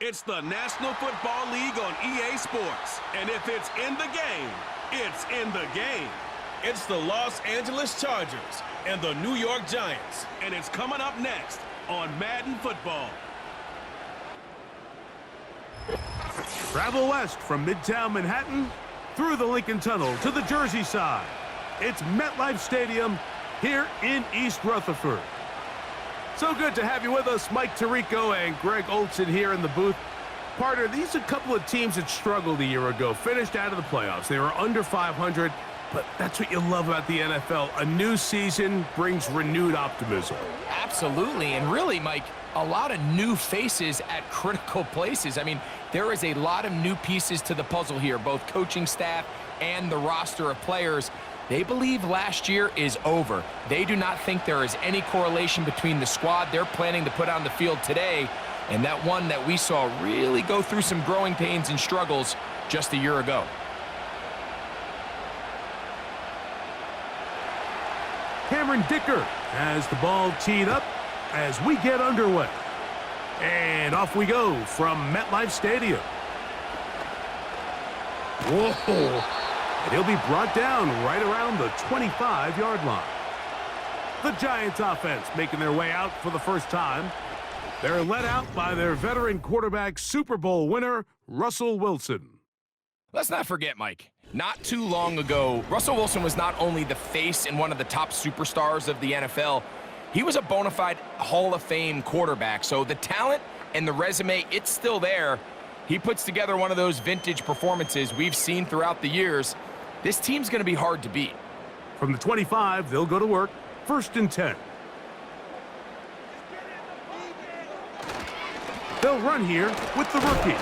It's the National Football League on EA Sports. And if it's in the game, it's in the game. It's the Los Angeles Chargers and the New York Giants. And it's coming up next on Madden Football. Travel west from Midtown Manhattan through the Lincoln Tunnel to the Jersey side. It's MetLife Stadium here in East Rutherford. So good to have you with us, Mike Tirico and Greg Olson here in the booth. Partner, these are a couple of teams that struggled a year ago, finished out of the playoffs. They were under 500, but that's what you love about the NFL. A new season brings renewed optimism. Absolutely, and really, Mike, a lot of new faces at critical places. I mean, there is a lot of new pieces to the puzzle here, both coaching staff and the roster of players. They believe last year is over. They do not think there is any correlation between the squad they're planning to put on the field today and that one that we saw really go through some growing pains and struggles just a year ago. Cameron Dicker has the ball teed up as we get underway. And off we go from MetLife Stadium. Whoa! And he'll be brought down right around the 25-yard line. The Giants offense making their way out for the first time. They're led out by their veteran quarterback, Super Bowl winner, Russell Wilson. Let's not forget, Mike, not too long ago, Russell Wilson was not only the face and one of the top superstars of the NFL, he was a bona fide Hall of Fame quarterback. So the talent and the resume, it's still there. He puts together one of those vintage performances we've seen throughout the years. This team's going to be hard to beat. From the 25, they'll go to work. 1st and 10. They'll run here with the rookie.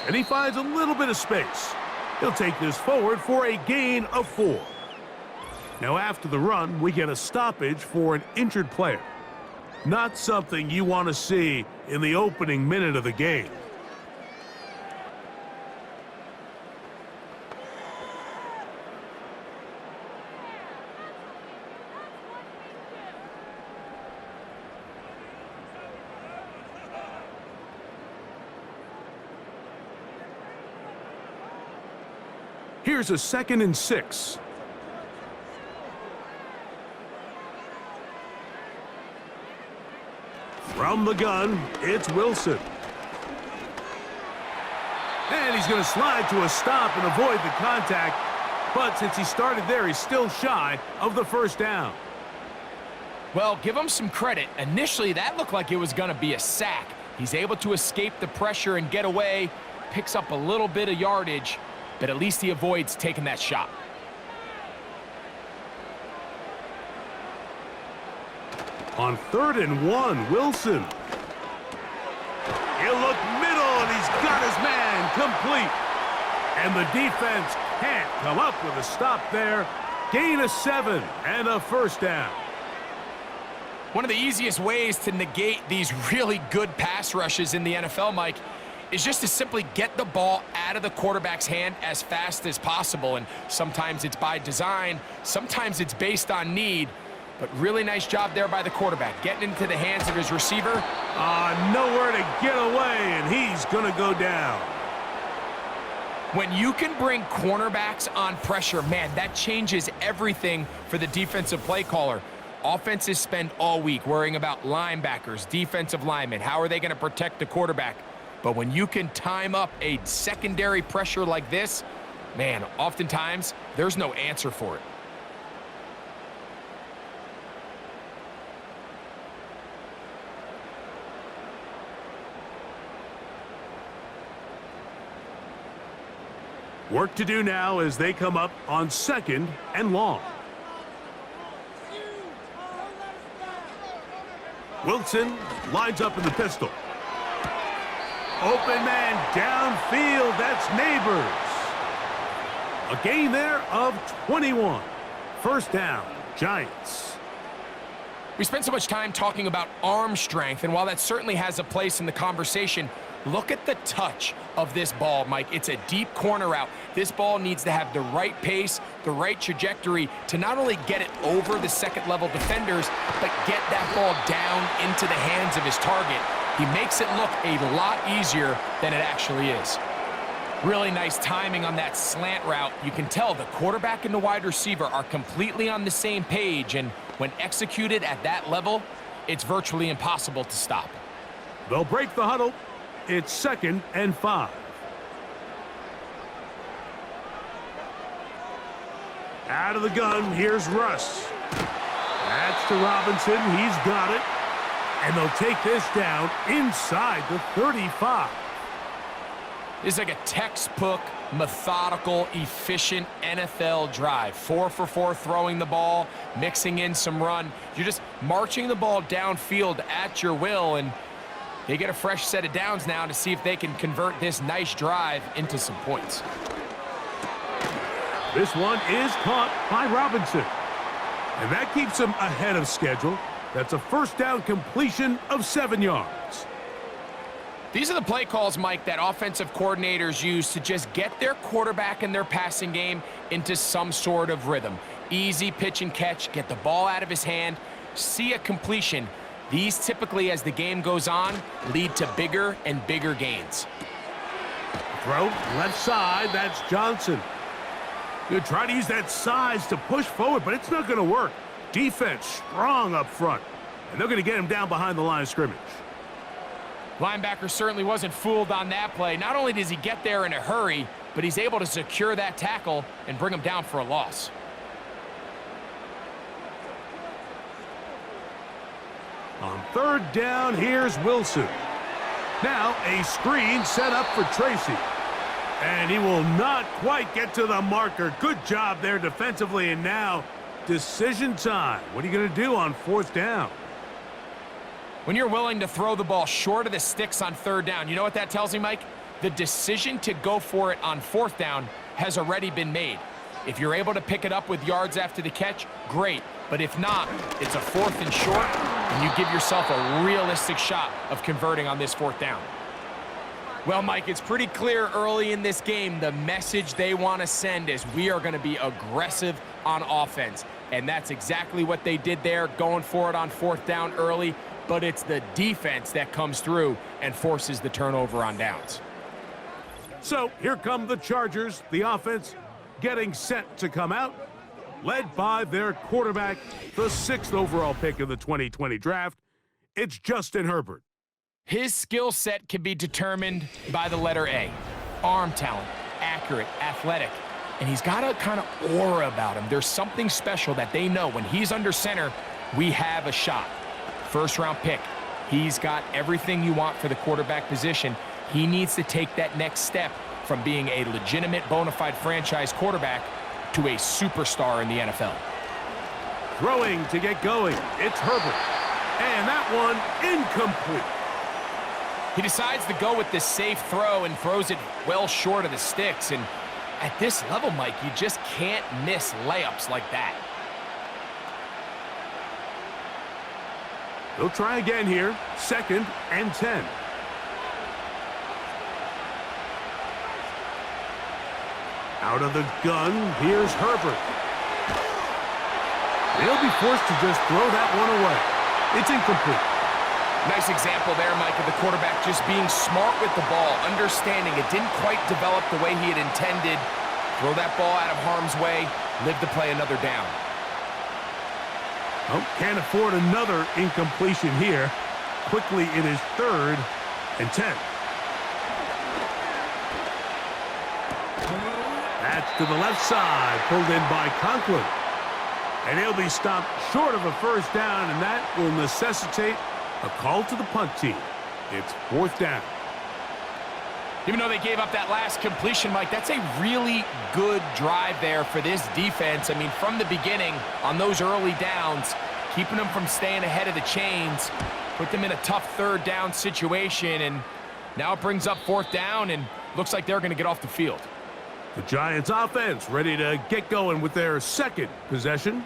And he finds a little bit of space. He'll take this forward for a gain of 4. Now after the run, we get a stoppage for an injured player. Not something you want to see in the opening minute of the game. Here's a 2nd and 6. From the gun, it's Wilson. And he's going to slide to a stop and avoid the contact. But since he started there, he's still shy of the 1st down. Well, give him some credit. Initially, that looked like it was going to be a sack. He's able to escape the pressure and get away, picks up a little bit of yardage, but at least he avoids taking that shot. On 3rd and 1, Wilson. He'll look middle, and he's got his man complete. And the defense can't come up with a stop there. Gain of 7 and a 1st down. One of the easiest ways to negate these really good pass rushes in the NFL, Mike, is just to simply get the ball out of the quarterback's hand as fast as possible. And sometimes it's by design, sometimes it's based on need. But really nice job there by the quarterback, getting into the hands of his receiver. Nowhere to get away, and he's going to go down. When you can bring cornerbacks on pressure, man, that changes everything for the defensive play caller. Offenses spend all week worrying about linebackers, defensive linemen. How are they going to protect the quarterback? But when you can time up a secondary pressure like this, man, oftentimes there's no answer for it. Work to do now as they come up on 2nd and long. Wilson lines up in the pistol. Open man downfield, that's Neighbors. A gain there of 21. 1st down, Giants. We spent so much time talking about arm strength, and while that certainly has a place in the conversation, look at the touch of this ball, Mike. It's a deep corner route. This ball needs to have the right pace, the right trajectory to not only get it over the 2nd-level defenders, but get that ball down into the hands of his target. he makes it look a lot easier than it actually is. Really nice timing on that slant route. You can tell the quarterback and the wide receiver are completely on the same page, and when executed at that level, it's virtually impossible to stop. They'll break the huddle. It's 2nd and 5. Out of the gun, here's Russ. That's to Robinson. He's got it. And they'll take this down inside the 35. This is like a textbook, methodical, efficient NFL drive. 4 for 4 throwing the ball, mixing in some run. You're just marching the ball downfield at your will, and they get a fresh set of downs now to see if they can convert this nice drive into some points. This one is caught by Robinson. And that keeps him ahead of schedule. That's a first down completion of 7 yards. These are the play calls, Mike, that offensive coordinators use to just get their quarterback and their passing game into some sort of rhythm. Easy pitch and catch, get the ball out of his hand, see a completion. These typically, as the game goes on, lead to bigger and bigger gains. Throw left side, that's Johnson. He'll try to use that size to push forward, but it's not going to work. Defense strong up front, and they're going to get him down behind the line of scrimmage. Linebacker certainly wasn't fooled on that play. Not only does he get there in a hurry, but he's able to secure that tackle and bring him down for a loss. On 3rd down, here's Wilson. Now a screen set up for Tracy. And he will not quite get to the marker. Good job there defensively, and now decision time. What are you going to do on 4th down? When you're willing to throw the ball short of the sticks on 3rd down, you know what that tells me, Mike? The decision to go for it on 4th down has already been made. If you're able to pick it up with yards after the catch, great. But if not, it's a 4th and short, and you give yourself a realistic shot of converting on this 4th down. Well, Mike, it's pretty clear early in this game the message they want to send is we are going to be aggressive on offense. And that's exactly what they did there, going for it on 4th down early. But it's the defense that comes through and forces the turnover on downs. So here come the Chargers, the offense getting set to come out, led by their quarterback, the 6th overall pick of the 2020 draft. It's Justin Herbert. His skill set can be determined by the letter A. Arm talent, accurate, athletic, and he's got a kind of aura about him. There's something special that they know when he's under center, we have a shot. 1st-round pick. He's got everything you want for the quarterback position. He needs to take that next step from being a legitimate, bona fide franchise quarterback to a superstar in the NFL. Throwing to get going. It's Herbert. And that one incomplete. He decides to go with this safe throw and throws it well short of the sticks. And at this level, Mike, you just can't miss layups like that. They'll try again here. 2nd and 10. Out of the gun, here's Herbert. They'll be forced to just throw that one away. It's incomplete. Nice example there, Mike, of the quarterback just being smart with the ball, understanding it didn't quite develop the way he had intended. Throw that ball out of harm's way, live to play another down. Oh, can't afford another incompletion here. Quickly, it is 3rd and 10. That's to the left side, pulled in by Conklin. And he'll be stopped short of a 1st down, and that will necessitate a call to the punt team. It's 4th down. Even though they gave up that last completion, Mike, that's a really good drive there for this defense. I mean, from the beginning, on those early downs, keeping them from staying ahead of the chains, put them in a tough 3rd down situation, and now it brings up 4th down, and looks like they're going to get off the field. The Giants offense ready to get going with their 2nd possession.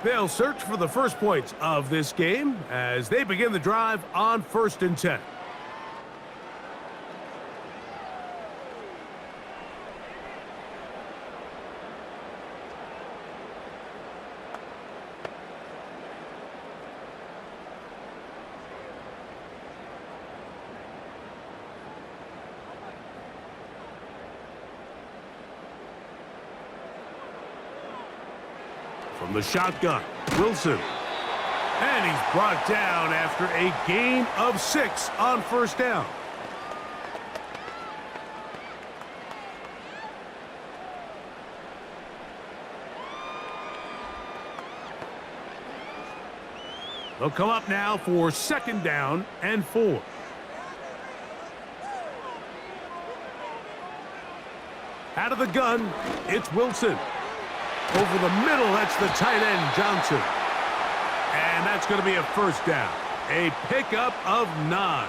They'll search for the first points of this game as they begin the drive on 1st and 10. from the shotgun. Wilson. And he's brought down after a gain of 6 on first down. They'll come up now for 2nd down and 4. Out of the gun, it's Wilson. Over the middle, that's the tight end, Johnson. And that's going to be a 1st down. A pickup of 9.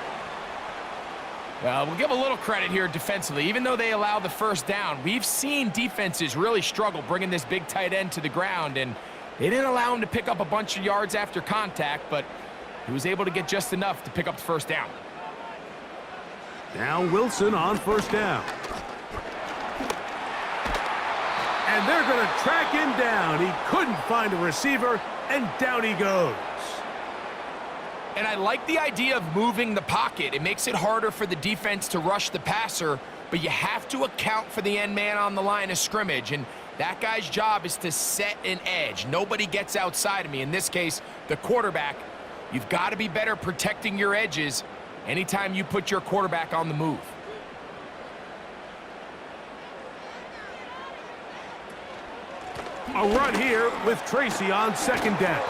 We'll give a little credit here defensively. Even though they allow the 1st down, we've seen defenses really struggle bringing this big tight end to the ground, and they didn't allow him to pick up a bunch of yards after contact, but he was able to get just enough to pick up the 1st down. Now Wilson on 1st down. And they're going to track him down. He couldn't find a receiver, and down he goes. And I like the idea of moving the pocket. It makes it harder for the defense to rush the passer, but you have to account for the end man on the line of scrimmage, and that guy's job is to set an edge. Nobody gets outside of me. In this case, the quarterback. You've got to be better protecting your edges anytime you put your quarterback on the move. A run here with Tracy on 2nd down.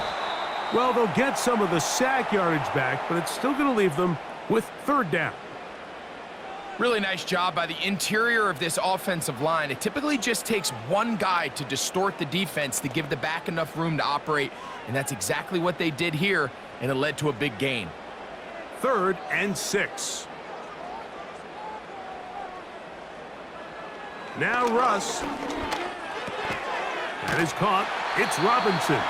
Well, they'll get some of the sack yardage back, but it's still going to leave them with 3rd down. Really nice job by the interior of this offensive line. It typically just takes one guy to distort the defense to give the back enough room to operate, and that's exactly what they did here, and it led to a big gain. 3rd and 6. Now Russ. That is caught. It's Robinson.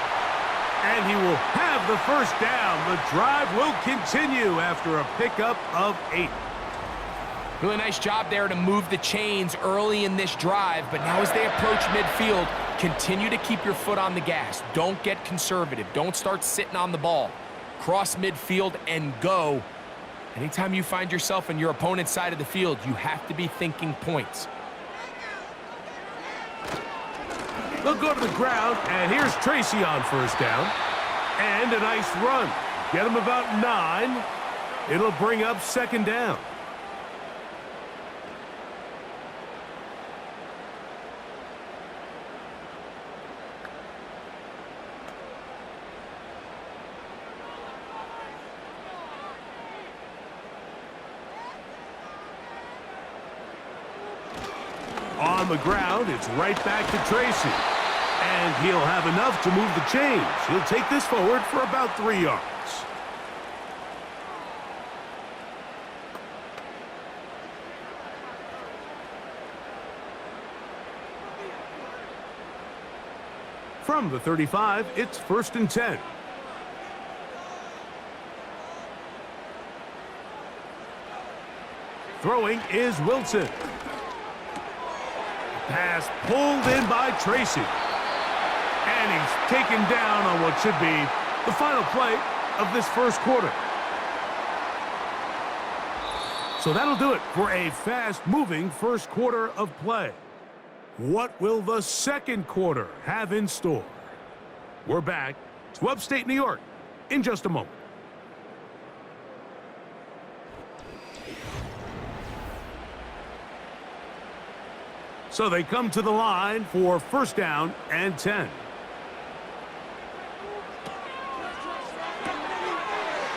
And he will have the 1st down. The drive will continue after a pickup of 8. Really nice job there to move the chains early in this drive, but now as they approach midfield, continue to keep your foot on the gas. Don't get conservative. Don't start sitting on the ball. Cross midfield and go. Anytime you find yourself on your opponent's side of the field, you have to be thinking points. They'll go to the ground, and here's Tracy on 1st down. And a nice run. Get him about 9. It'll bring up 2nd down. On the ground, it's right back to Tracy. And he'll have enough to move the chains. He'll take this forward for about 3 yards. From the 35, it's 1st and 10. Throwing is Wilson. Pass pulled in by Tracy. And he's taken down on what should be the final play of this 1st quarter. So that'll do it for a fast-moving 1st quarter of play. What will the 2nd quarter have in store? We're back to upstate New York in just a moment. So they come to the line for 1st down and 10.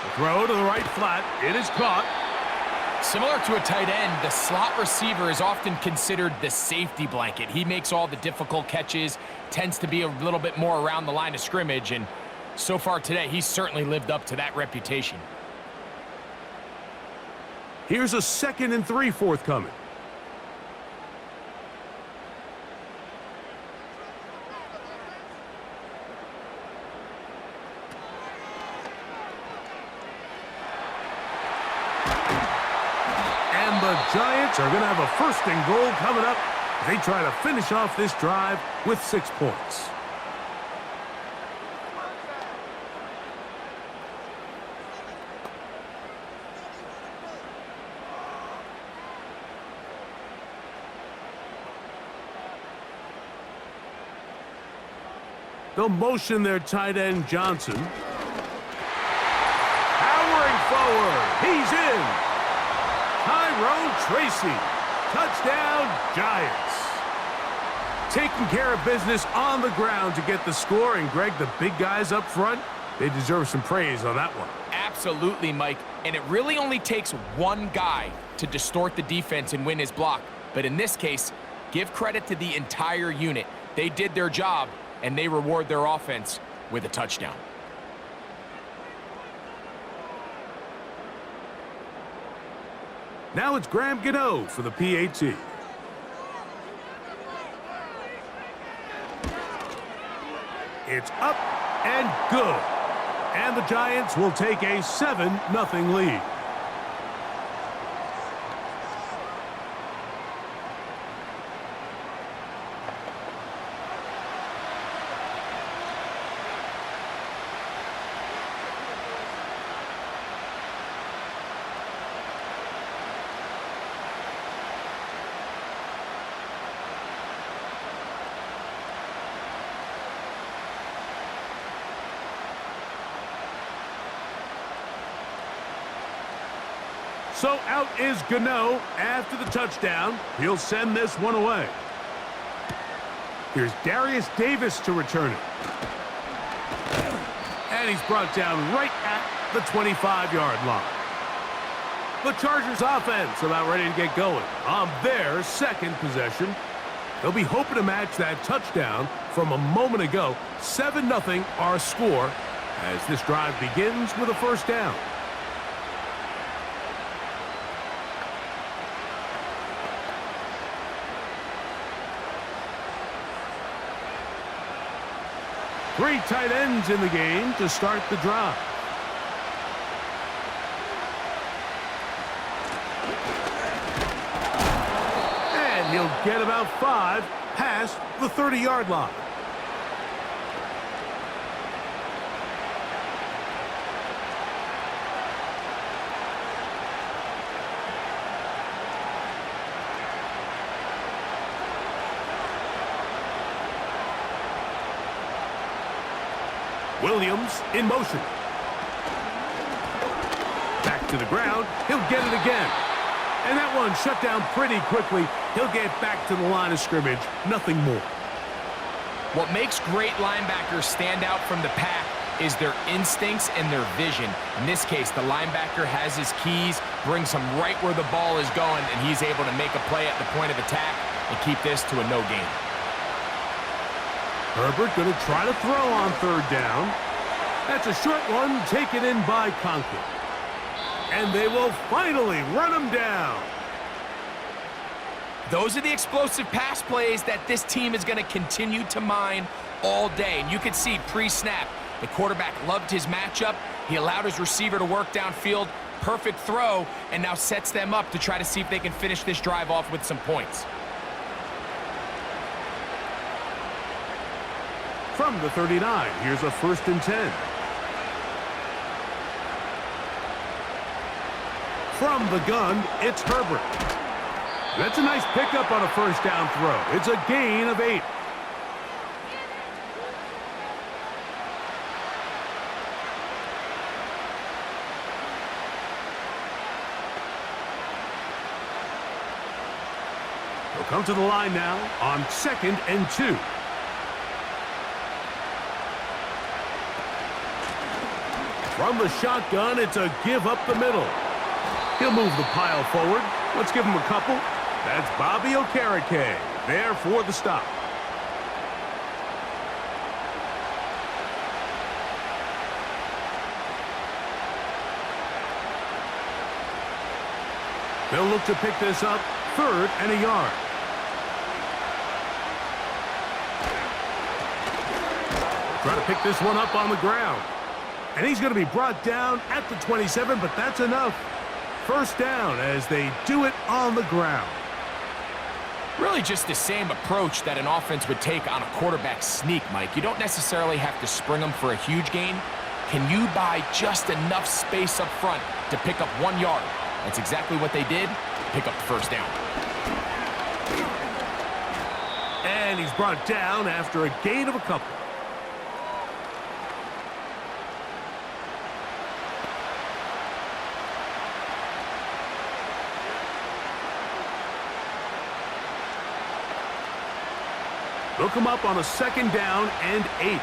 The throw to the right flat. It is caught. Similar to a tight end, the slot receiver is often considered the safety blanket. He makes all the difficult catches, tends to be a little bit more around the line of scrimmage, and so far today, he's certainly lived up to that reputation. Here's a 2nd and 3 forthcoming. The Giants are going to have a 1st and goal coming up. They try to finish off this drive with 6 points. They'll motion their tight end, Johnson. Powering forward. He's in. Tyrone Tracy. Touchdown, Giants. Taking care of business on the ground to get the score. And, Greg, the big guys up front, they deserve some praise on that one. Absolutely, Mike. And it really only takes one guy to distort the defense and win his block. But in this case, give credit to the entire unit. They did their job, and they reward their offense with a touchdown. Now it's Graham Gano for the PAT. It's up and good. And the Giants will take a 7-0 lead. So out is Gano after the touchdown. He'll send this one away. Here's Darius Davis to return it. And he's brought down right at the 25-yard line. The Chargers offense about ready to get going on their second possession. They'll be hoping to match that touchdown from a moment ago. 7-0 our score as this drive begins with a first down. Three tight ends in the game to start the drive. And he'll get about 5 past the 30-yard line. Williams in motion. Back to the ground. He'll get it again. And that one shut down pretty quickly. He'll get back to the line of scrimmage. Nothing more. What makes great linebackers stand out from the pack is their instincts and their vision. In this case, the linebacker has his keys, brings him right where the ball is going, and he's able to make a play at the point of attack and keep this to a no gain. Herbert going to try to throw on third down. That's a short one taken in by Conklin. And they will finally run him down. Those are the explosive pass plays that this team is going to continue to mine all day. And you can see pre-snap, the quarterback loved his matchup. He allowed his receiver to work downfield. Perfect throw, and now sets them up to try to see if they can finish this drive off with some points. From the 39, here's a 1st and 10. From the gun, it's Herbert. That's a nice pickup on a first down throw. It's a gain of 8. He'll come to the line now on 2nd and 2. From the shotgun, it's a give up the middle. He'll move the pile forward. Let's give him a couple. That's Bobby Okereke there for the stop. They'll look to pick this up, 3rd and a yard. Try to pick this one up on the ground. And he's going to be brought down at the 27, but that's enough. First down as they do it on the ground. Really just the same approach that an offense would take on a quarterback sneak, Mike. You don't necessarily have to spring them for a huge gain. Can you buy just enough space up front to pick up 1 yard? That's exactly what they did. Pick up the first down. And he's brought down after a gain of a couple. They'll come up on a 2nd down and 8.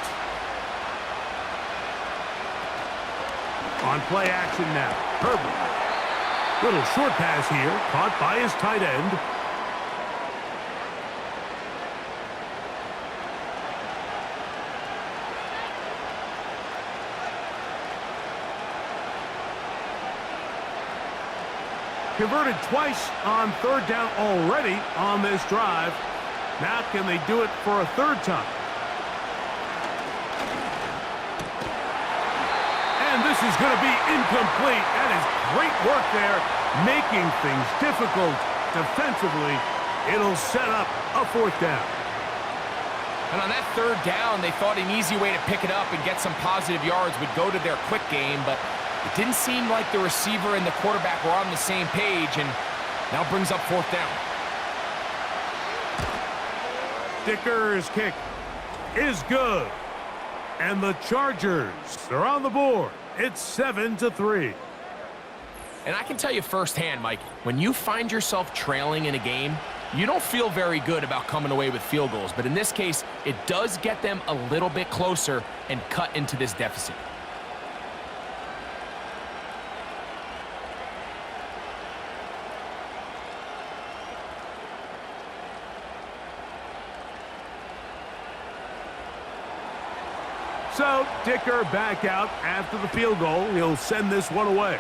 On play action now, Herbert. Little short pass here, caught by his tight end. Converted twice on 3rd down already on this drive. Now can they do it for a 3rd time? And this is going to be incomplete. That is great work there, making things difficult defensively. It'll set up a 4th down. And on that 3rd down, they thought an easy way to pick it up and get some positive yards would go to their quick game, but it didn't seem like the receiver and the quarterback were on the same page, and now brings up 4th down. Dicker's kick is good. And the Chargers are on the board. It's 7-3. And I can tell you firsthand, Mike, when you find yourself trailing in a game, you don't feel very good about coming away with field goals. But in this case, it does get them a little bit closer and cut into this deficit. So, Dicker back out after the field goal. He'll send this one away.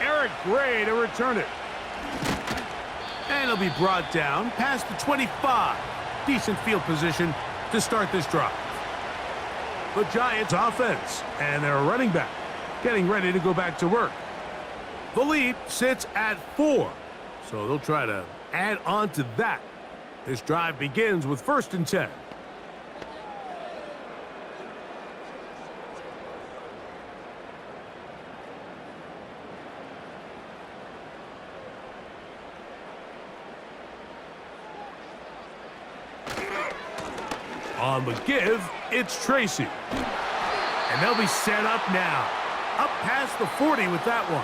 Eric Gray to return it. And he'll be brought down past the 25. Decent field position to start this drive. The Giants offense and their running back getting ready to go back to work. The lead sits at 4, so they'll try to add on to that. This drive begins with 1st and 10. On the give, it's Tracy. And they'll be set up now. Up past the 40 with that one.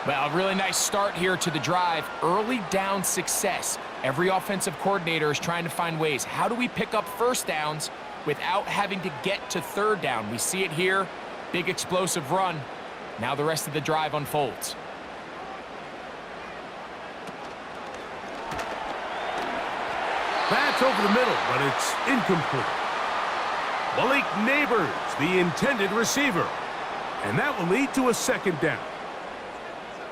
Well, a really nice start here to the drive. Early down success. Every offensive coordinator is trying to find ways. How do we pick up 1st downs without having to get to 3rd down? We see it here. Big explosive run. Now the rest of the drive unfolds. That's over the middle, but it's incomplete. Malik Neighbors, the intended receiver. And that will lead to a 2nd down.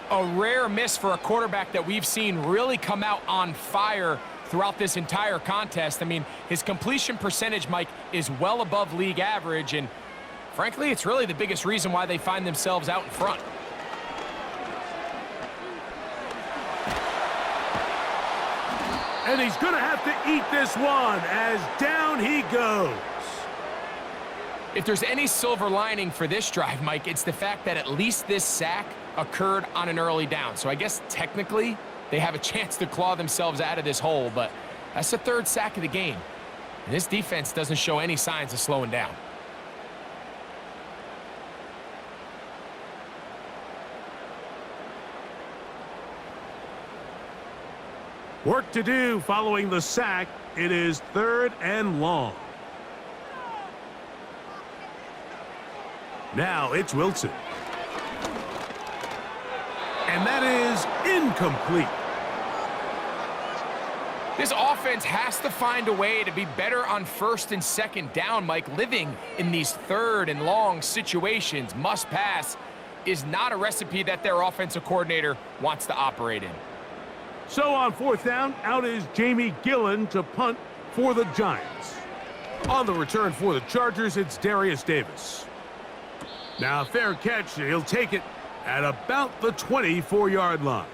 A rare miss for a quarterback that we've seen really come out on fire throughout this entire contest. I mean, his completion percentage, Mike, is well above league average, and frankly, it's really the biggest reason why they find themselves out in front. And he's going to have to eat this one as down he goes. If there's any silver lining for this drive, Mike, it's the fact that at least this sack occurred on an early down. So I guess technically they have a chance to claw themselves out of this hole, but that's the 3rd sack of the game. And this defense doesn't show any signs of slowing down. Work to do following the sack. It is 3rd and long. Now it's Wilson. And that is incomplete. This offense has to find a way to be better on 1st and 2nd down, Mike. Living in these 3rd and long situations, must pass, is not a recipe that their offensive coordinator wants to operate in. So on 4th down, out is Jamie Gillen to punt for the Giants. On the return for the Chargers, it's Darius Davis. Now a fair catch, and he'll take it at about the 24-yard line.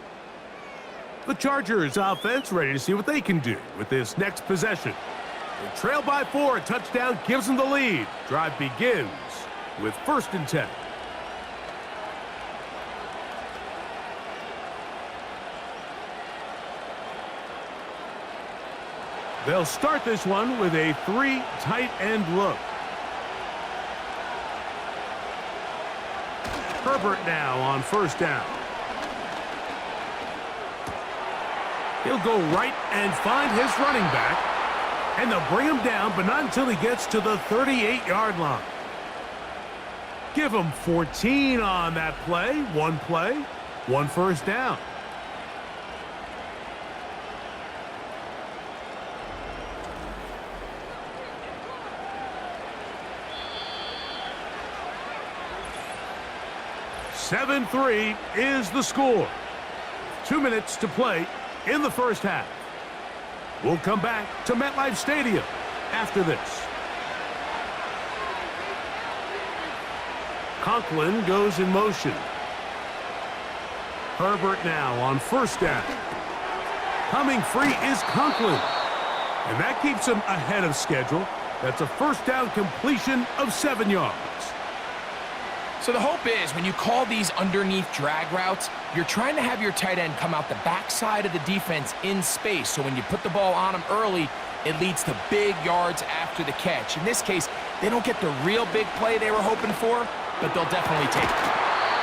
The Chargers offense ready to see what they can do with this next possession. They trail by 4, a touchdown gives them the lead. Drive begins with 1st and 10. They'll start this one with a 3 tight end look. Herbert now on 1st down. He'll go right and find his running back, and they'll bring him down, but not until he gets to the 38-yard line. Give him 14 on that play, one first down. "7-3 is the score. 2 minutes to play in the first half. We'll come back to MetLife Stadium after this. Conklin goes in motion. Herbert now on first down. Coming free is Conklin. And that keeps him ahead of schedule. That's a first down completion of 7 yards. So the hope is when you call these underneath drag routes, you're trying to have your tight end come out the backside of the defense in space. So when you put the ball on him early, it leads to big yards after the catch. In this case, they don't get the real big play they were hoping for, but they'll definitely take it.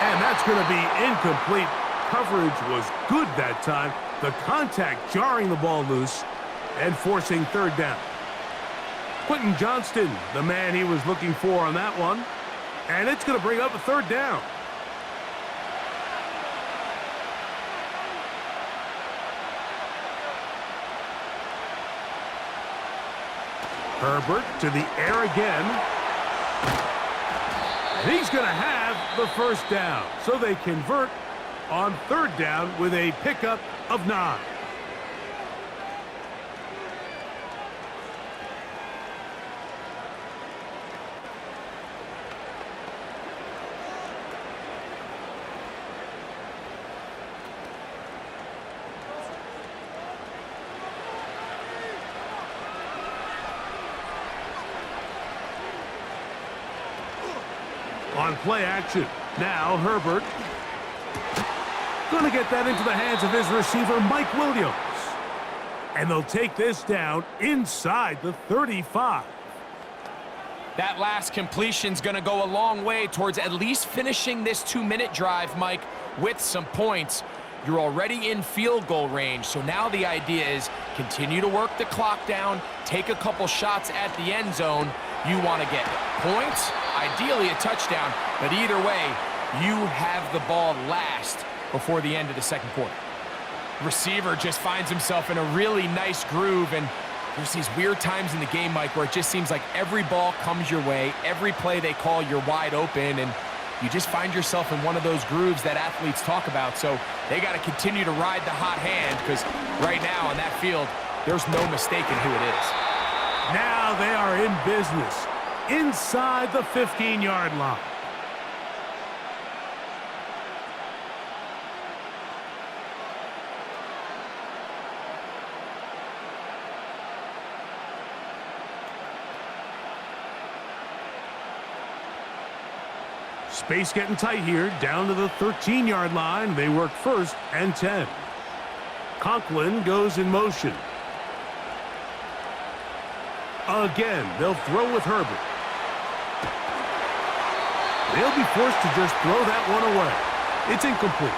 And that's going to be incomplete. Coverage was good that time. The contact jarring the ball loose and forcing third down. Quentin Johnston, the man he was looking for on that one. And it's going to bring up a third down. Herbert to the air again. And he's going to have the first down. So they convert on third down with a pickup of 9. On play action, now Herbert. Going to get that into the hands of his receiver, Mike Williams. And they'll take this down inside the 35. That last completion's going to go a long way towards at least finishing this 2-minute drive, Mike, with some points. You're already in field goal range, so now the idea is continue to work the clock down, take a couple shots at the end zone. You want to get points, ideally a touchdown, but either way, you have the ball last before the end of the second quarter. Receiver just finds himself in a really nice groove, and there's these weird times in the game, Mike, where it just seems like every ball comes your way, every play they call, you're wide open, and you just find yourself in one of those grooves that athletes talk about. So they got to continue to ride the hot hand, because right now on that field, there's no mistaking who it is. Now they are in business inside the 15-yard line. Space getting tight here, down to the 13-yard line. They work first and 10. Conklin goes in motion. Again, they'll throw with Herbert. They'll be forced to just throw that one away. It's incomplete.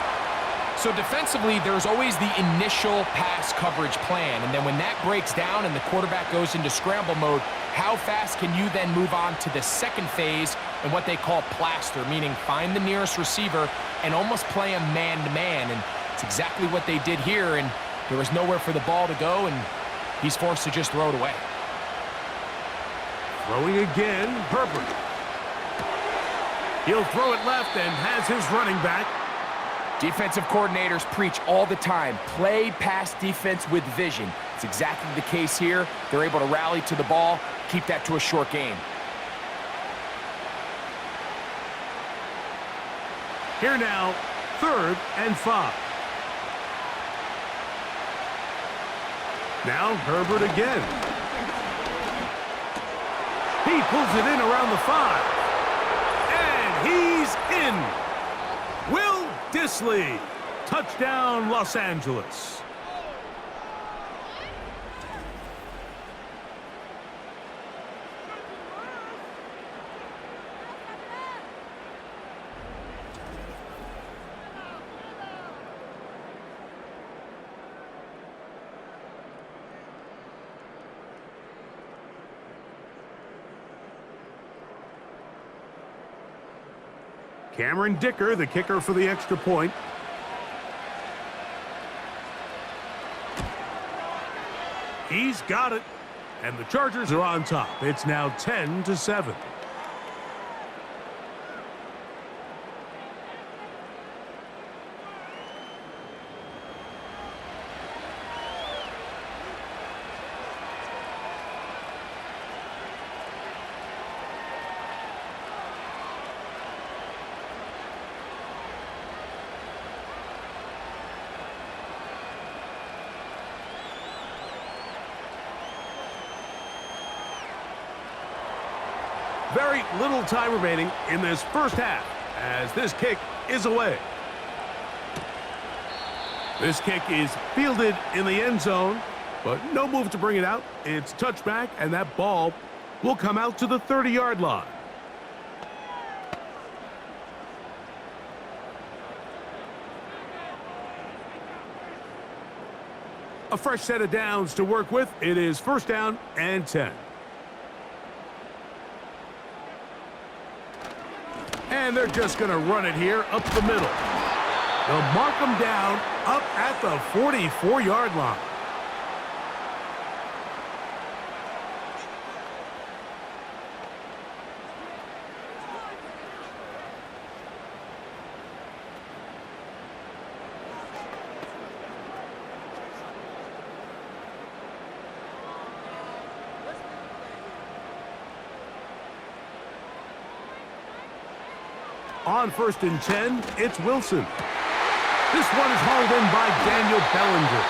So defensively, there's always the initial pass coverage plan, and then when that breaks down and the quarterback goes into scramble mode, how fast can you then move on to the second phase and what they call plaster, meaning find the nearest receiver and almost play him man-to-man, and it's exactly what they did here, and there was nowhere for the ball to go, and he's forced to just throw it away. Throwing again, Herbert. He'll throw it left and has his running back. Defensive coordinators preach all the time, play pass defense with vision. It's exactly the case here. They're able to rally to the ball, keep that to a short game. Here now, 3rd and 5. Now Herbert again. He pulls it in around the 5. And he's in. Will Dissly. Touchdown, Los Angeles. Cameron Dicker, the kicker for the extra point. He's got it. And the Chargers are on top. It's now 10-7. Very little time remaining in this first half as this kick is away. This kick is fielded in the end zone, but no move to bring it out. It's touchback, and that ball will come out to the 30-yard line. A fresh set of downs to work with. It is first down and 10. And they're just going to run it here up the middle. They'll mark them down up at the 44-yard line. On first and 10, it's Wilson. This one is hauled in by Daniel Bellinger.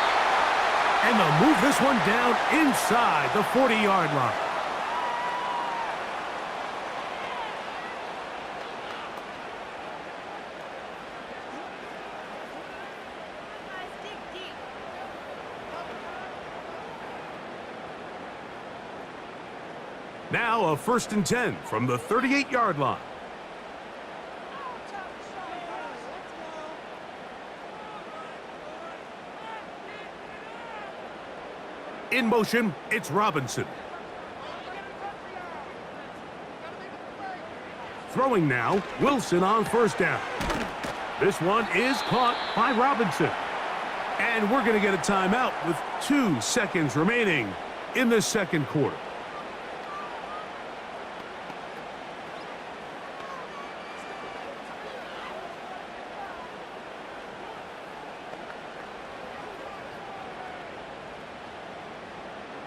And they'll move this one down inside the 40-yard line. Now a first and 10 from the 38-yard line. In motion, it's Robinson. Throwing now, Wilson on first down. This one is caught by Robinson. And we're going to get a timeout with 2 seconds remaining in this second quarter.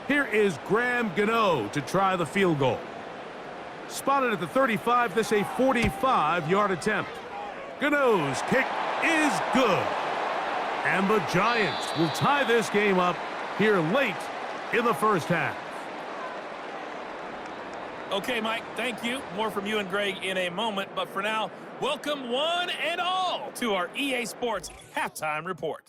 Here is Graham Gano to try the field goal. Spotted at the 35, this a 45-yard attempt. Gano's kick is good. And the Giants will tie this game up here late in the first half. Okay, Mike, thank you. More from you and Greg in a moment. But for now, welcome one and all to our EA Sports Halftime Report.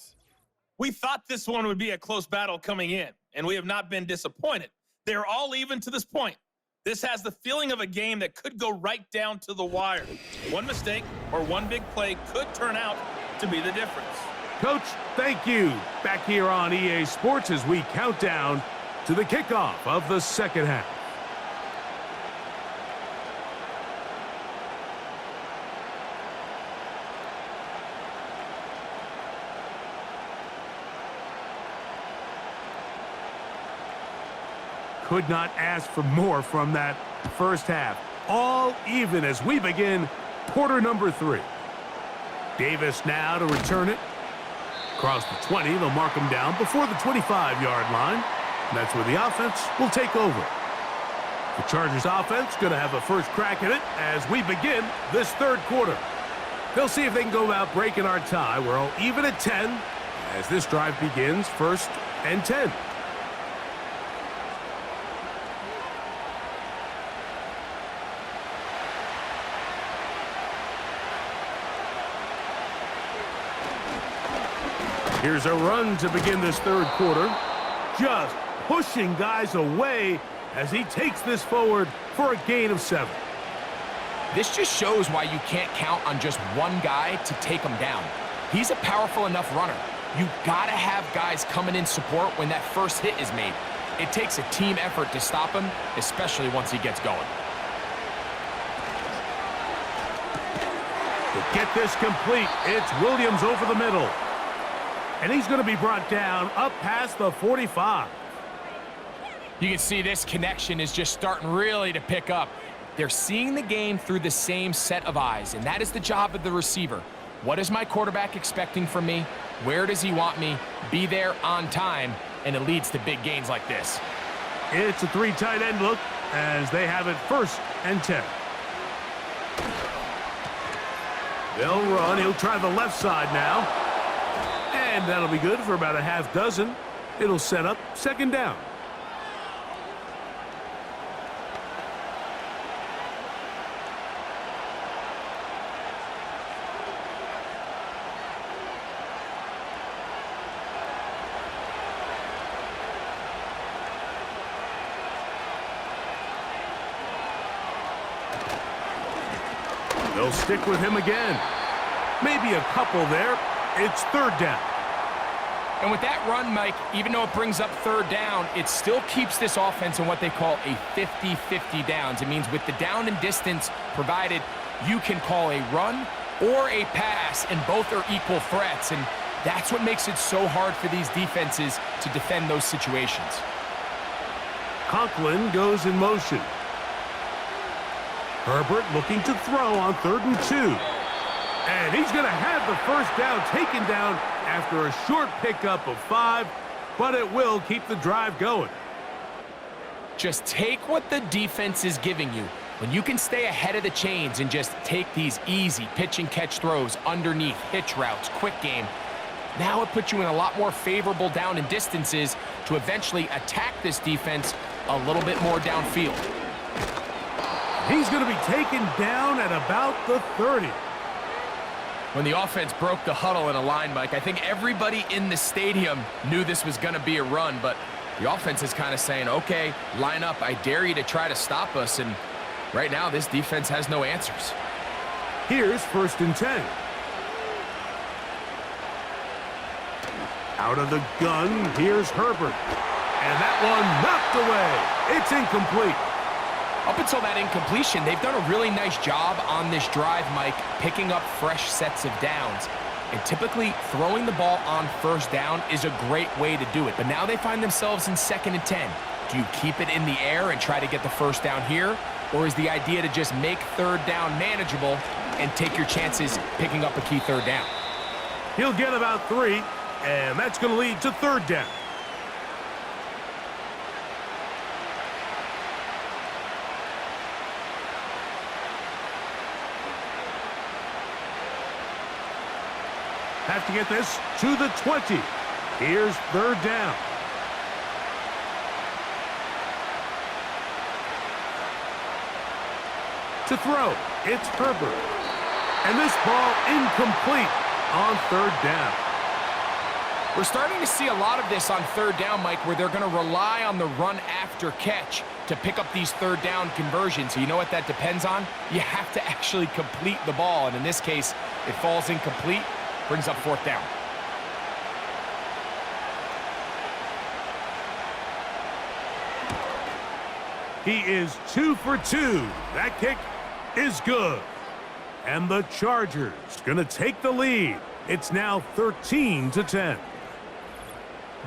We thought this one would be a close battle coming in, and we have not been disappointed. They're all even to this point. This has the feeling of a game that could go right down to the wire. One mistake or one big play could turn out to be the difference. Coach, thank you. Back here on EA Sports as we count down to the kickoff of the second half. Could not ask for more from that first half. All even as we begin quarter number 3. Davis now to return it. Across the 20, they'll mark him down before the 25-yard line. And that's where the offense will take over. The Chargers offense going to have a first crack at it as we begin this third quarter. They'll see if they can go about breaking our tie. We're all even at 10 as this drive begins first and 10. Here's a run to begin this third quarter. Just pushing guys away as he takes this forward for a gain of 7. This just shows why you can't count on just one guy to take him down. He's a powerful enough runner. You gotta have guys coming in support when that first hit is made. It takes a team effort to stop him, especially once he gets going. To get this complete, it's Williams over the middle. And he's going to be brought down up past the 45. You can see this connection is just starting really to pick up. They're seeing the game through the same set of eyes, and that is the job of the receiver. What is my quarterback expecting from me? Where does he want me? Be there on time, and it leads to big gains like this. It's a 3 tight end look as they have it 1st and 10. They'll run. He'll try the left side now. And that'll be good for about a half dozen. It'll set up 2nd down. They'll stick with him again. Maybe a couple there. It's 3rd down. And with that run, Mike, even though it brings up 3rd down, it still keeps this offense in what they call a 50-50 downs. It means with the down and distance provided, you can call a run or a pass, and both are equal threats. And that's what makes it so hard for these defenses to defend those situations. Conklin goes in motion. Herbert looking to throw on 3rd and 2. And he's going to have the 1st down taken down after a short pickup of 5, but it will keep the drive going. Just take what the defense is giving you. When you can stay ahead of the chains and just take these easy pitch and catch throws underneath, hitch routes, quick game, now it puts you in a lot more favorable down and distances to eventually attack this defense a little bit more downfield. He's going to be taken down at about the 30. When the offense broke the huddle in a line, Mike, I think everybody in the stadium knew this was going to be a run, but the offense is kind of saying, okay, line up. I dare you to try to stop us, and right now this defense has no answers. Here's 1st and 10. Out of the gun, here's Herbert. And that one knocked away. It's incomplete. Up until that incompletion, they've done a really nice job on this drive, Mike, picking up fresh sets of downs. And typically, throwing the ball on 1st down is a great way to do it. But now they find themselves in 2nd and 10. Do you keep it in the air and try to get the 1st down here? Or is the idea to just make 3rd down manageable and take your chances picking up a key 3rd down? He'll get about 3, and that's going to lead to 3rd down. Have to get this to the 20. Here's 3rd down. To throw, it's Herbert. And this ball incomplete on 3rd down. We're starting to see a lot of this on 3rd down, Mike, where they're going to rely on the run after catch to pick up these 3rd down conversions. So you know what that depends on? You have to actually complete the ball. And in this case, it falls incomplete. Brings up 4th down. He is 2 for 2. That kick is good. And the Chargers going to take the lead. It's now 13-10.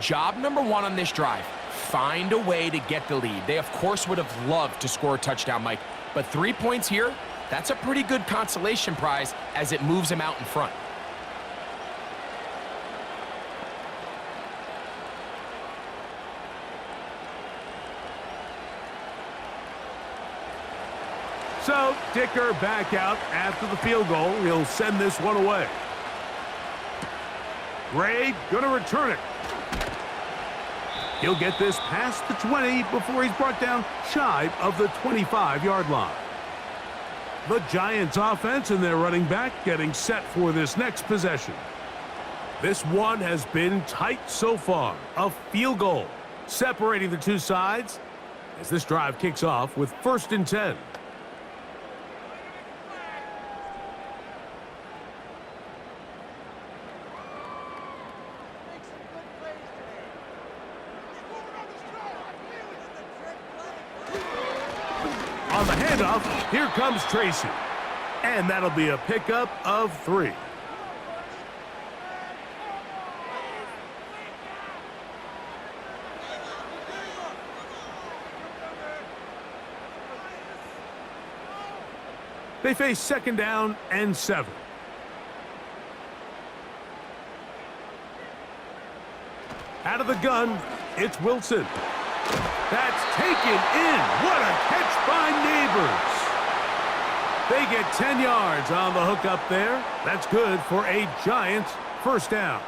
Job number 1 on this drive, find a way to get the lead. They, of course, would have loved to score a touchdown, Mike. But 3 points here, that's a pretty good consolation prize as it moves them out in front. So, Dicker back out after the field goal. He'll send this one away. Gray going to return it. He'll get this past the 20 before he's brought down shy of the 25-yard line. The Giants offense and their running back getting set for this next possession. This one has been tight so far. A field goal separating the two sides as this drive kicks off with 1st and 10. On the handoff, here comes Tracy. And that'll be a pickup of 3. They face 2nd down and 7. Out of the gun, it's Wilson. That's taken in. What a catch by Neighbors. They get 10 yards on the hook up there. That's good for a Giants first down.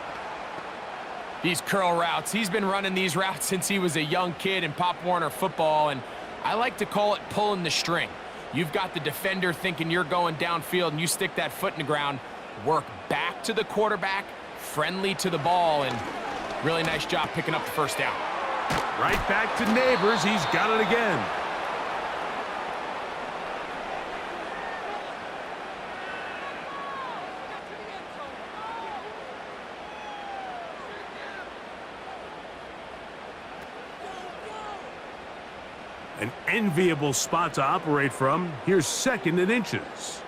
These curl routes, he's been running these routes since he was a young kid in Pop Warner football, and I like to call it pulling the string. You've got the defender thinking you're going downfield, and you stick that foot in the ground, work back to the quarterback, friendly to the ball, and really nice job picking up the first down. Right back to Neighbors. He's got it again. An enviable spot to operate from. Here's 2nd and inches.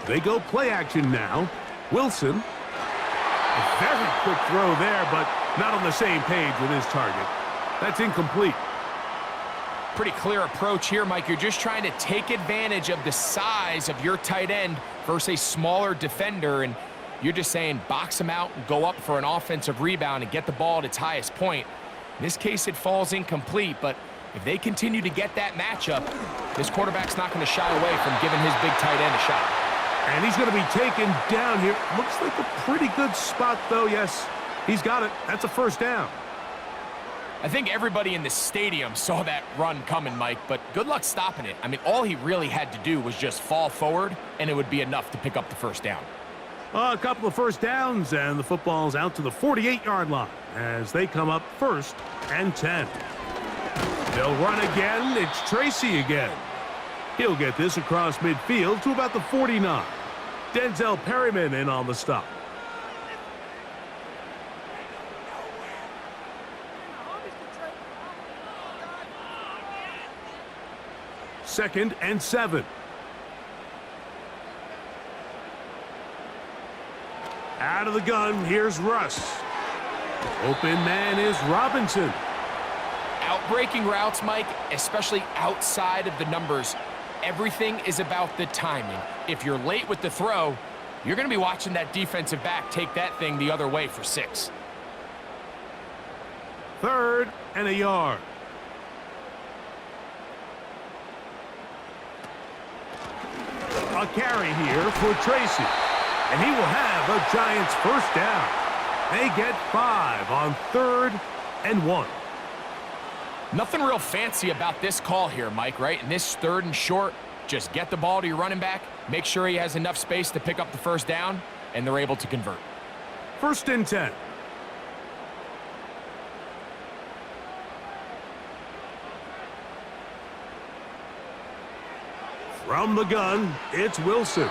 They go play action now. Wilson. A very quick throw there, but not on the same page with his target. That's incomplete. Pretty clear approach here, Mike. You're just trying to take advantage of the size of your tight end versus a smaller defender, and you're just saying box him out and go up for an offensive rebound and get the ball at its highest point. In this case, it falls incomplete, but if they continue to get that matchup, this quarterback's not going to shy away from giving his big tight end a shot. And he's going to be taken down here. Looks like a pretty good spot, though. Yes, he's got it. That's a first down. I think everybody in the stadium saw that run coming, Mike, but good luck stopping it. I mean, all he really had to do was just fall forward, and it would be enough to pick up the first down. A couple of first downs, and the football's out to the 48-yard line as they come up 1st and 10. They'll run again. It's Tracy again. He'll get this across midfield to about the 49. Denzel Perryman in on the stop. Second and 7. Out of the gun, here's Russ. Open man is Robinson. Outbreaking routes, Mike, especially outside of the numbers, everything is about the timing. If you're late with the throw, you're going to be watching that defensive back take that thing the other way for 6. 3rd and a yard. A carry here for Tracy. And he will have a Giants first down. They get 5 on 3rd and 1. Nothing real fancy about this call here, Mike, right? In this 3rd and short, just get the ball to your running back, make sure he has enough space to pick up the first down, and they're able to convert. 1st and 10. From the gun, it's Wilson.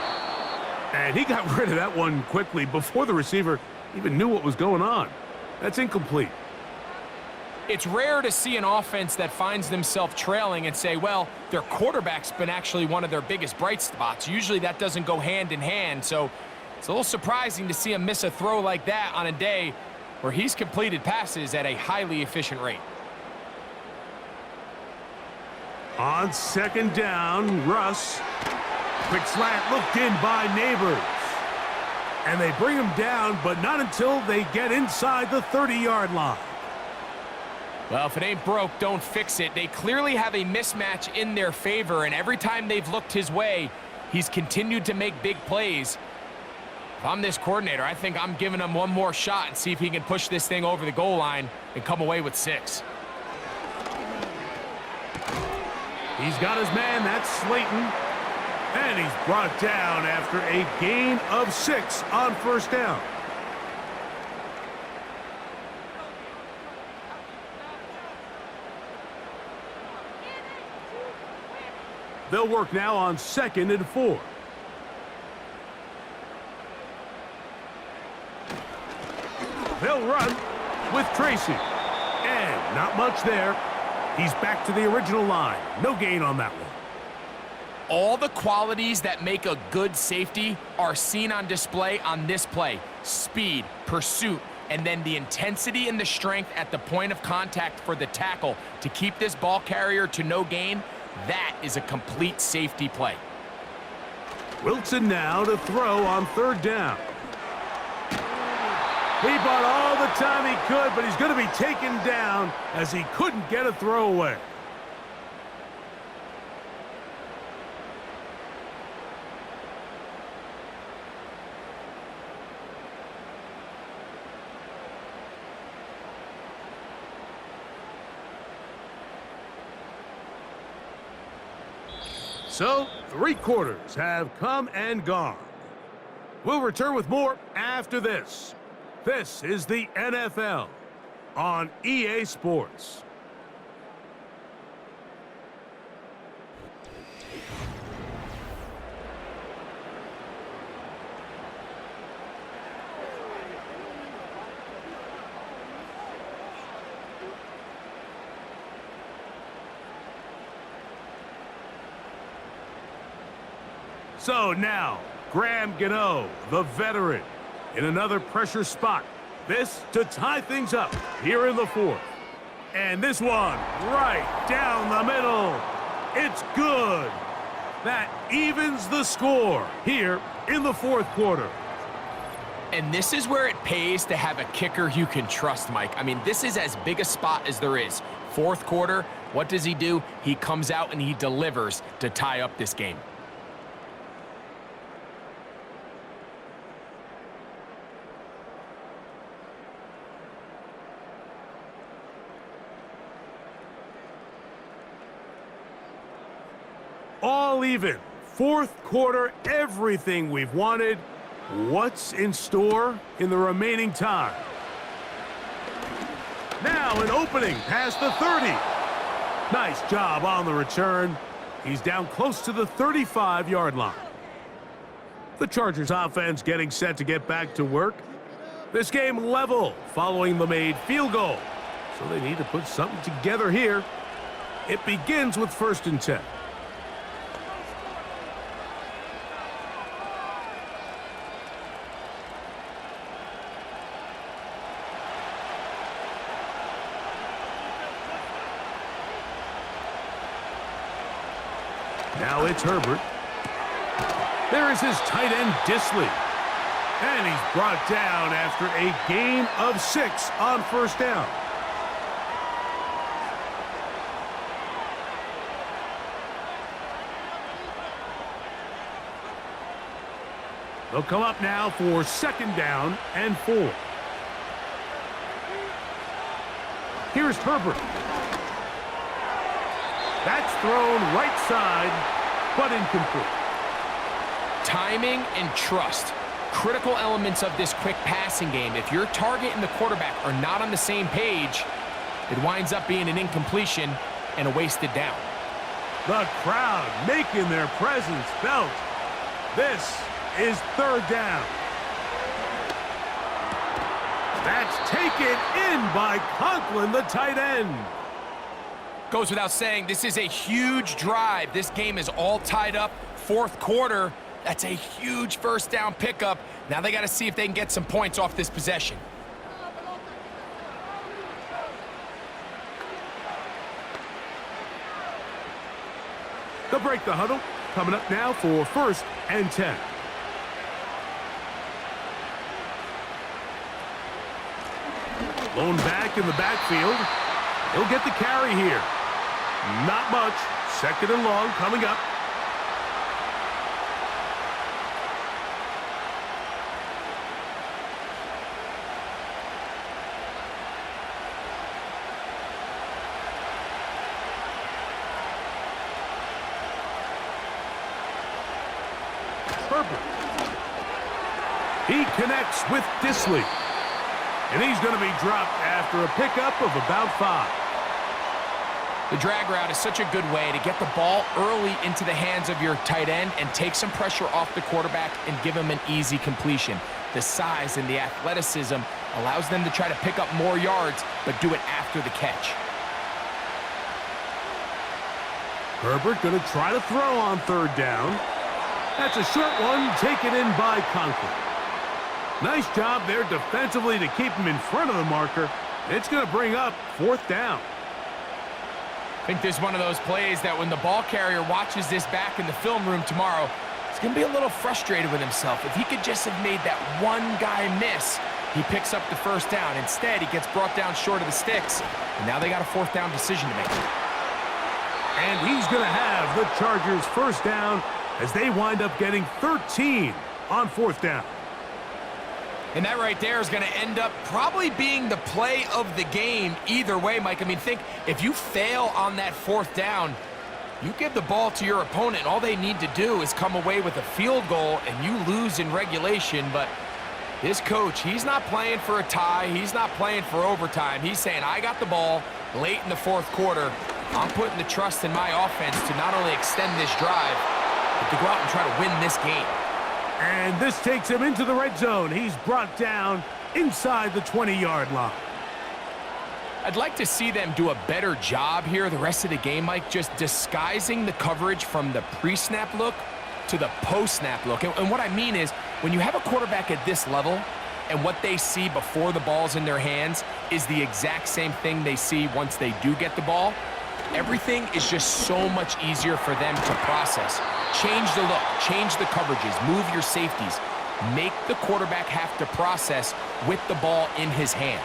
And he got rid of that one quickly before the receiver even knew what was going on. That's incomplete. It's rare to see an offense that finds themselves trailing and say, well, their quarterback's been actually one of their biggest bright spots. Usually that doesn't go hand in hand, so it's a little surprising to see him miss a throw like that on a day where he's completed passes at a highly efficient rate. On 2nd down, Russ. Quick slant looked in by Neighbors. And they bring him down, but not until they get inside the 30-yard line. Well, if it ain't broke, don't fix it. They clearly have a mismatch in their favor, and every time they've looked his way, he's continued to make big plays. If I'm this coordinator, I think I'm giving him one more shot and see if he can push this thing over the goal line and come away with 6. He's got his man, that's Slayton. And he's brought down after a gain of 6 on first down. They'll work now on 2nd and 4. They'll run with Tracy. And not much there. He's back to the original line. No gain on that one. All the qualities that make a good safety are seen on display on this play. Speed, pursuit, and then the intensity and the strength at the point of contact for the tackle to keep this ball carrier to no gain. That is a complete safety play. Wilson now to throw on 3rd down. He bought all the time he could, but he's going to be taken down as he couldn't get a throw away. So, 3 quarters have come and gone. We'll return with more after this. This is the NFL on EA Sports. So now, Graham Gano, the veteran, in another pressure spot. This to tie things up here in the 4th. And this one right down the middle. It's good. That evens the score here in the 4th quarter. And this is where it pays to have a kicker you can trust, Mike. I mean, this is as big a spot as there is. 4th quarter, what does he do? He comes out and he delivers to tie up this game. All even. 4th quarter, everything we've wanted. What's in store in the remaining time? Now an opening past the 30. Nice job on the return. He's down close to the 35-yard line. The Chargers offense getting set to get back to work. This game level following the made field goal. So they need to put something together here. It begins with 1st and 10. Now it's Herbert. There is his tight end, Disley. And he's brought down after a gain of 6 on 1st down. They'll come up now for 2nd down and 4. Here's Herbert. That's thrown right side, but incomplete. Timing and trust, critical elements of this quick passing game. If your target and the quarterback are not on the same page, it winds up being an incompletion and a wasted down. The crowd making their presence felt. This is 3rd down. That's taken in by Conklin, the tight end. Goes without saying, this is a huge drive. This game is all tied up. 4th quarter, that's a huge 1st down pickup. Now they got to see if they can get some points off this possession. They'll break the huddle. Coming up now for 1st and 10. Lone back in the backfield. He'll get the carry here. Not much. 2nd and long coming up. Herbert. He connects with Disley. And he's going to be dropped after a pickup of about 5. The drag route is such a good way to get the ball early into the hands of your tight end and take some pressure off the quarterback and give him an easy completion. The size and the athleticism allows them to try to pick up more yards, but do it after the catch. Herbert going to try to throw on third down. That's a short one taken in by Conklin. Nice job there defensively to keep him in front of the marker. It's going to bring up fourth down. I think this is one of those plays that when the ball carrier watches this back in the film room tomorrow, he's going to be a little frustrated with himself. If he could just have made that one guy miss, he picks up the first down. Instead, he gets brought down short of the sticks, and now they got a fourth down decision to make. And he's going to have the Chargers first down as they wind up getting 13 on fourth down. And that right there is going to end up probably being the play of the game either way, Mike. I mean, think if you fail on that fourth down, you give the ball to your opponent. All they need to do is come away with a field goal, and you lose in regulation. But this coach, he's not playing for a tie. He's not playing for overtime. He's saying, I got the ball late in the fourth quarter. I'm putting the trust in my offense to not only extend this drive, but to go out and try to win this game. And this takes him into the red zone. He's brought down inside the 20-yard line. I'd like to see them do a better job here the rest of the game, Mike, just disguising the coverage from the pre-snap look to the post-snap look. And what I mean is, when you have a quarterback at this level and what they see before the ball's in their hands is the exact same thing they see once they do get the ball, everything is just so much easier for them to process. Change the look, change the coverages, move your safeties. Make the quarterback have to process with the ball in his hand.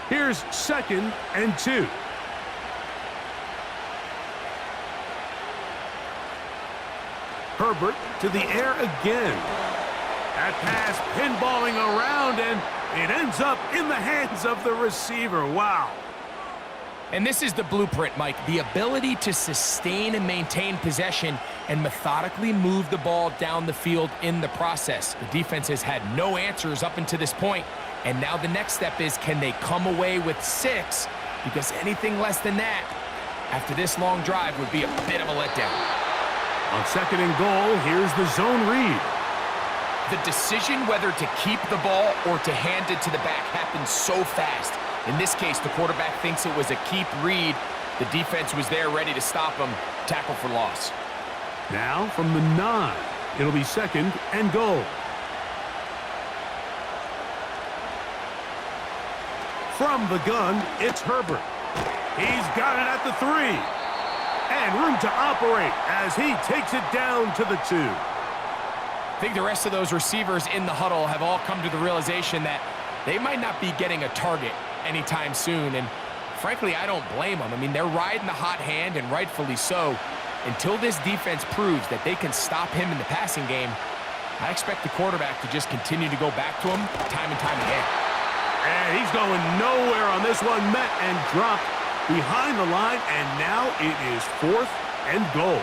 Here's 2nd and 2. Herbert to the air again. That pass pinballing around, and it ends up in the hands of the receiver. Wow. And this is the blueprint, Mike. The ability to sustain and maintain possession and methodically move the ball down the field in the process. The defense has had no answers up until this point, and now the next step is, can they come away with 6? Because anything less than that after this long drive would be a bit of a letdown. On 2nd and goal, here's the zone read. The decision whether to keep the ball or to hand it to the back happens so fast. In this case, the quarterback thinks it was a keep read. The defense was there ready to stop him. Tackle for loss. Now from the 9, it'll be 2nd and goal. From the gun, it's Herbert. He's got it at the 3. And room to operate as he takes it down to the 2. I think the rest of those receivers in the huddle have all come to the realization that they might not be getting a target anytime soon. And frankly, I don't blame them. I mean, they're riding the hot hand, and rightfully so. Until this defense proves that they can stop him in the passing game, I expect the quarterback to just continue to go back to him time and time again. And he's going nowhere on this one. Met and dropped behind the line, and now it is 4th and goal.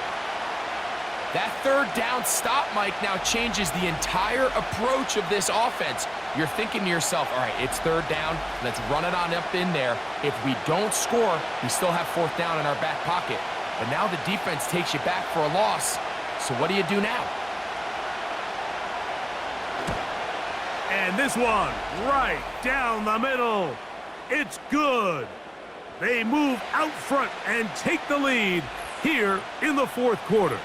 That third down stop, Mike, now changes the entire approach of this offense. You're thinking to yourself, all right, it's 3rd down. Let's run it on up in there. If we don't score, we still have 4th down in our back pocket. But now the defense takes you back for a loss. So what do you do now? And this one right down the middle. It's good. They move out front and take the lead here in the 4th quarter.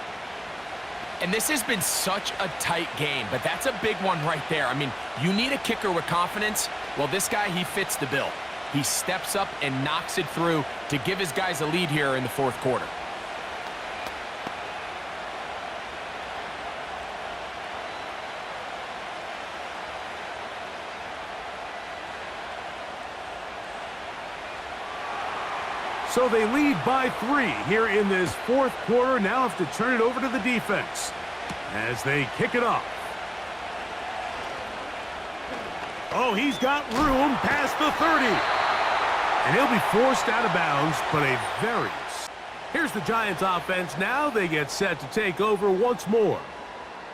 And this has been such a tight game, but that's a big one right there. I mean, you need a kicker with confidence. Well, this guy, he fits the bill. He steps up and knocks it through to give his guys a lead here in the 4th quarter. So they lead by 3 here in this 4th quarter. Now have to turn it over to the defense as they kick it off. Oh, he's got room past the 30. And he'll be forced out of bounds, but a very... Here's the Giants offense. Now they get set to take over once more.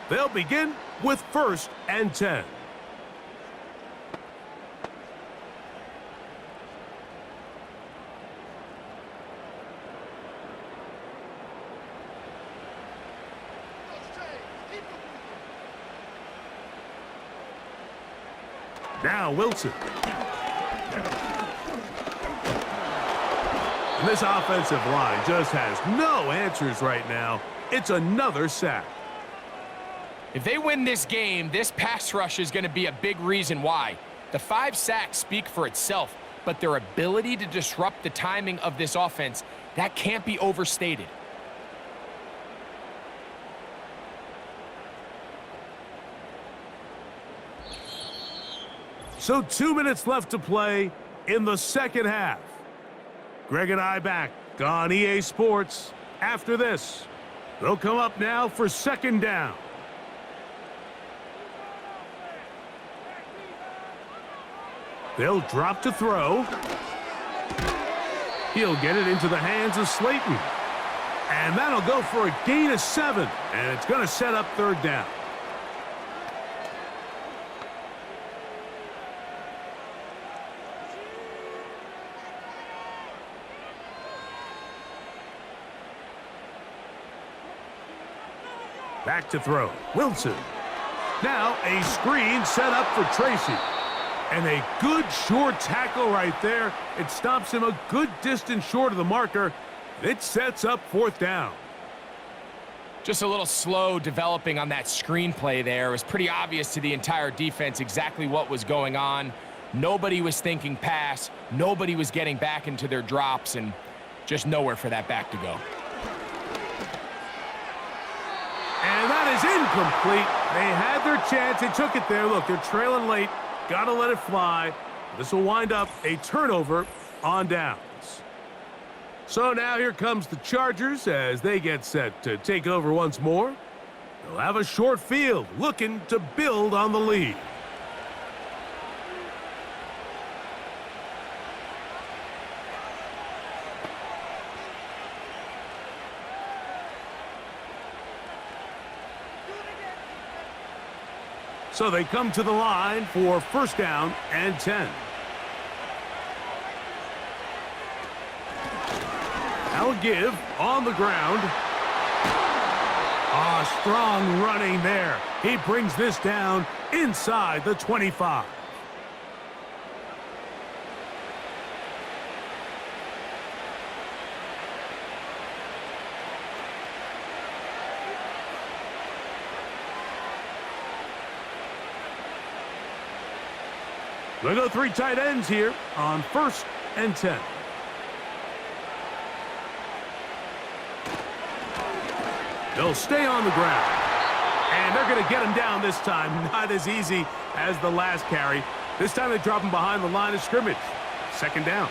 They'll begin with 1st and 10. Now Wilson. And this offensive line just has no answers right now. It's another sack. If they win this game, this pass rush is going to be a big reason why. The 5 sacks speak for itself, but their ability to disrupt the timing of this offense, that can't be overstated. So 2 minutes left to play in the second half. Greg and I back on EA Sports. After this, they'll come up now for second down. They'll drop to throw. He'll get it into the hands of Slayton. And that'll go for a gain of 7. And it's going to set up third down. Back to throw. Wilson. Now a screen set up for Tracy. And a good short tackle right there. It stops him a good distance short of the marker. It sets up fourth down. Just a little slow developing on that screenplay there. It was pretty obvious to the entire defense exactly what was going on. Nobody was thinking pass. Nobody was getting back into their drops, and just nowhere for that back to go. And that is incomplete. They had their chance. They took it there. Look, they're trailing late. Got to let it fly. This will wind up a turnover on downs. So now here comes the Chargers as they get set to take over once more. They'll have a short field looking to build on the lead. So they come to the line for first down and 10. Now a give on the ground. Strong running there. He brings this down inside the 25. They go 3 tight ends here on first and 10. They'll stay on the ground. And they're going to get him down this time. Not as easy as the last carry. This time they drop him behind the line of scrimmage. Second down.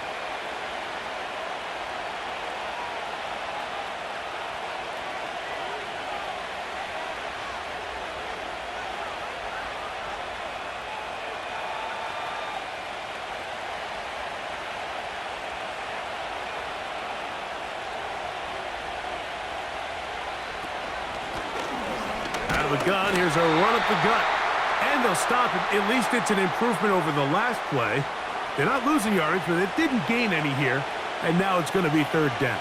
The gun. Here's a run up the gut. And they'll stop it. At least it's an improvement over the last play. They're not losing yards, but it didn't gain any here. And now it's going to be third down.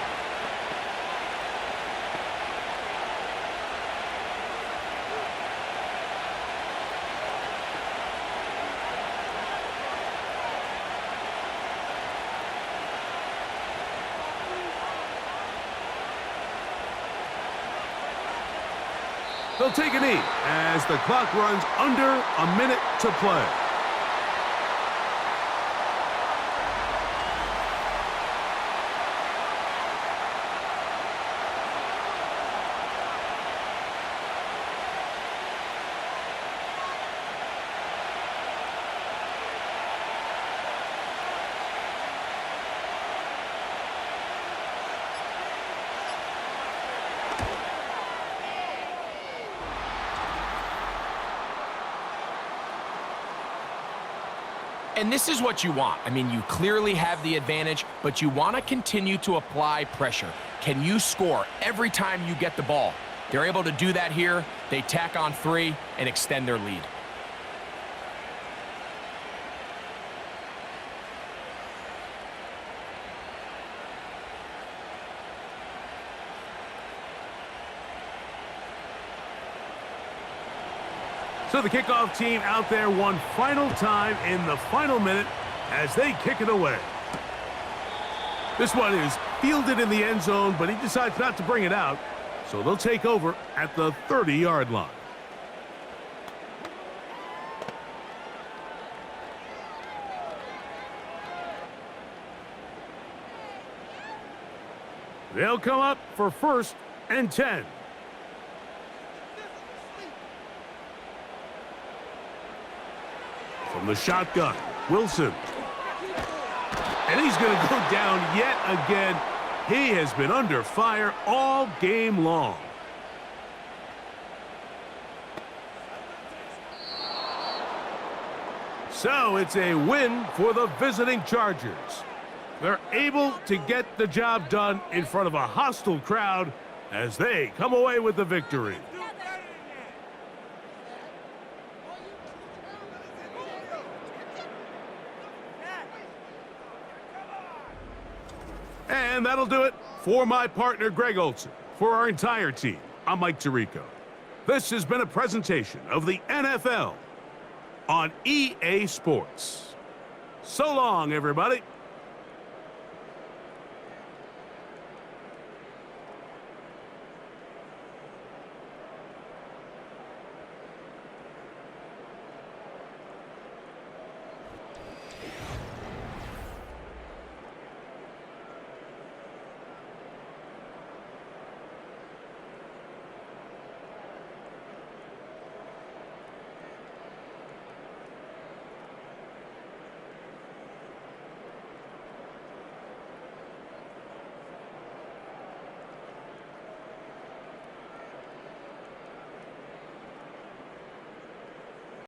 They'll take a knee as the clock runs under a minute to play. And this is what you want. I mean, you clearly have the advantage, but you want to continue to apply pressure. Can you score every time you get the ball? They're able to do that here. They tack on 3 and extend their lead. So the kickoff team out there one final time in the final minute as they kick it away. This one is fielded in the end zone, but he decides not to bring it out. So they'll take over at the 30-yard line. They'll come up for 1st and 10. From the shotgun, Wilson. And he's going to go down yet again. He has been under fire all game long. So it's a win for the visiting Chargers. They're able to get the job done in front of a hostile crowd as they come away with the victory. And that'll do it for my partner, Greg Olson. For our entire team, I'm Mike Tirico. This has been a presentation of the NFL on EA Sports. So long, everybody.